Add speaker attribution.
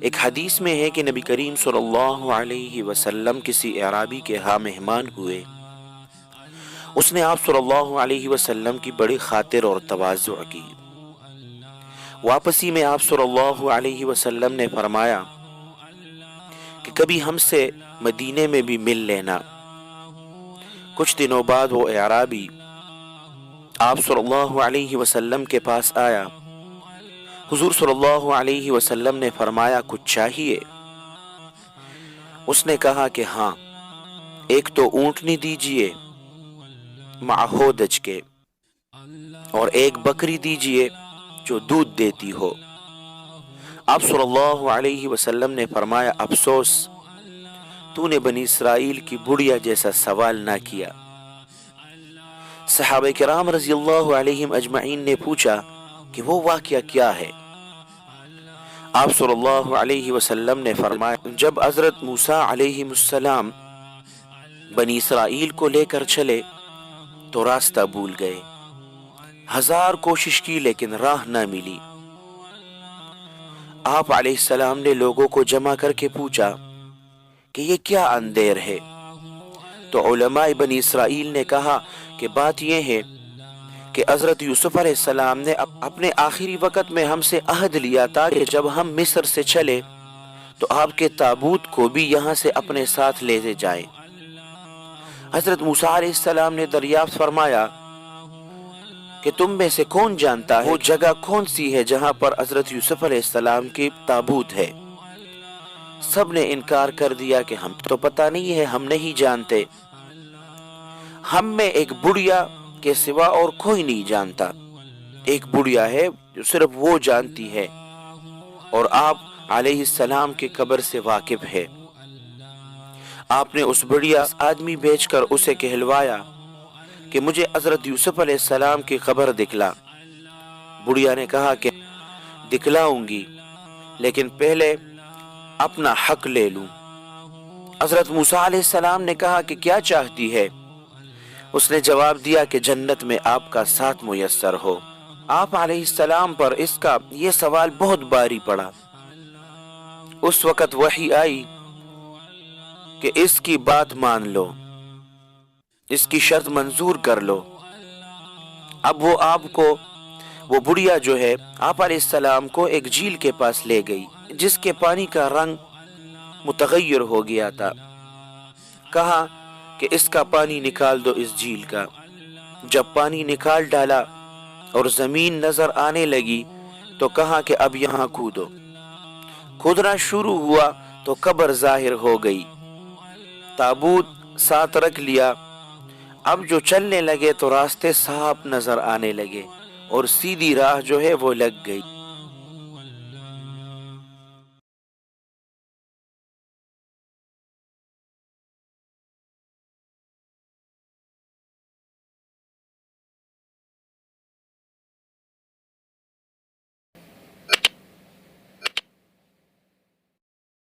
Speaker 1: ایک حدیث میں ہے کہ نبی کریم صلی اللہ علیہ وسلم کسی اعرابی کے ہاں مہمان ہوئے۔ اس نے آپ صلی اللہ علیہ وسلم کی بڑی خاطر اور تواضع کی۔ واپسی میں آپ صلی اللہ علیہ وسلم نے فرمایا کہ کبھی ہم سے مدینے میں بھی مل لینا۔ کچھ دنوں بعد وہ اعرابی آپ صلی اللہ علیہ وسلم کے پاس آیا۔ حضور صلی اللہ علیہ وسلم نے فرمایا کچھ چاہیے؟ اس نے کہا کہ ہاں، ایک تو اونٹنی دیجئے معہودج کے، اور ایک بکری دیجئے جو دودھ دیتی ہو۔ آپ صلی اللہ علیہ وسلم نے فرمایا افسوس، تو نے بنی اسرائیل کی بڑیا جیسا سوال نہ کیا۔ صحابہ کرام رضی اللہ علیہم اجمعین نے پوچھا کہ وہ واقعہ کیا ہے؟ آپ صلی اللہ علیہ وسلم نے فرمایا جب حضرت موسیٰ علیہ السلام بنی اسرائیل کو لے کر چلے تو راستہ بھول گئے، 1000 کوشش کی لیکن راہ نہ ملی۔ آپ علیہ السلام نے لوگوں کو جمع کر کے پوچھا کہ یہ کیا اندیر ہے؟ تو علماء بنی اسرائیل نے کہا کہ بات یہ ہے کہ حضرت یوسف علیہ السلام نے اپنے آخری وقت میں ہم سے عہد لیا تھا کہ جب ہم مصر سے چلے تو آپ کے تابوت کو بھی یہاں سے اپنے ساتھ لے جائیں۔ حضرت موسیٰ علیہ السلام نے دریافت فرمایا کہ تم میں سے کون جانتا ہے وہ جگہ کون سی ہے جہاں پر حضرت یوسف علیہ السلام کی تابوت ہے؟ سب نے انکار کر دیا کہ ہم تو پتہ نہیں ہے، ہم نہیں جانتے، ہم میں ایک بڑیا کے سوا اور کوئی نہیں جانتا، ایک بڑیا ہے جو صرف وہ جانتی ہے اور آپ علیہ السلام کی قبر سے واقف ہے۔ آپ نے اس بڑیا آدمی بھیج کر اسے کہلوایا کہ مجھے حضرت یوسف علیہ السلام کی قبر دکھلا۔ بڑیا نے کہا کہ دکھلاؤں گی لیکن پہلے اپنا حق لے لوں۔ حضرت موسیٰ علیہ السلام نے کہا کہ کیا چاہتی ہے؟ اس نے جواب دیا کہ جنت میں آپ کا ساتھ میسر ہو۔ آپ علیہ السلام پر اس کا یہ سوال بہت باری پڑا۔ اس وقت وحی آئی کہ اس کی بات مان لو، اس کی شرط منظور کر لو۔ اب وہ بڑیا جو ہے آپ علیہ السلام کو ایک جھیل کے پاس لے گئی جس کے پانی کا رنگ متغیر ہو گیا تھا۔ کہا کہ اس کا پانی نکال دو اس جھیل کا۔ جب پانی نکال ڈالا اور زمین نظر آنے لگی تو کہا کہ اب یہاں کودو۔ کودنا شروع ہوا تو قبر ظاہر ہو گئی، تابوت ساتھ رکھ لیا۔ اب جو چلنے لگے تو راستے صاف نظر آنے لگے اور سیدھی راہ جو ہے وہ لگ گئی۔